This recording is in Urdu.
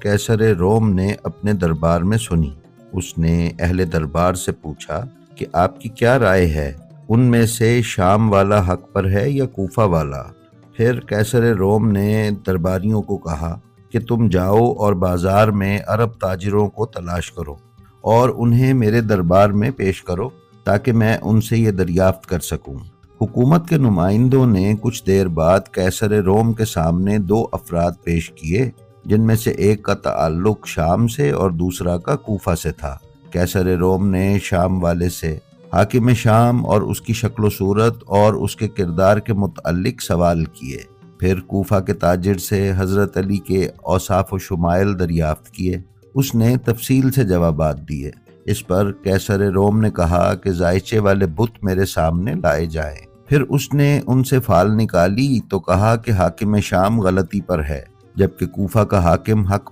کیسر روم نے اپنے دربار میں سنی۔ اس نے اہل دربار سے پوچھا کہ آپ کی کیا رائے ہے، ان میں سے شام والا حق پر ہے یا کوفہ والا؟ پھر کیسر روم نے درباریوں کو کہا کہ تم جاؤ اور بازار میں عرب تاجروں کو تلاش کرو اور انہیں میرے دربار میں پیش کرو تاکہ میں ان سے یہ دریافت کر سکوں۔ حکومت کے نمائندوں نے کچھ دیر بعد کیسر روم کے سامنے دو افراد پیش کیے، جن میں سے ایک کا تعلق شام سے اور دوسرا کا کوفہ سے تھا۔ کیسر روم نے شام والے سے حاکم شام اور اس کی شکل و صورت اور اس کے کردار کے متعلق سوال کیے، پھر کوفہ کے تاجر سے حضرت علی کے اوصاف و شمائل دریافت کیے۔ اس نے تفصیل سے جوابات دیے۔ اس پر کیسر روم نے کہا کہ ذائچے والے بت میرے سامنے لائے جائیں۔ پھر اس نے ان سے فال نکالی تو کہا کہ حاکم شام غلطی پر ہے، جبکہ کوفہ کا حاکم حق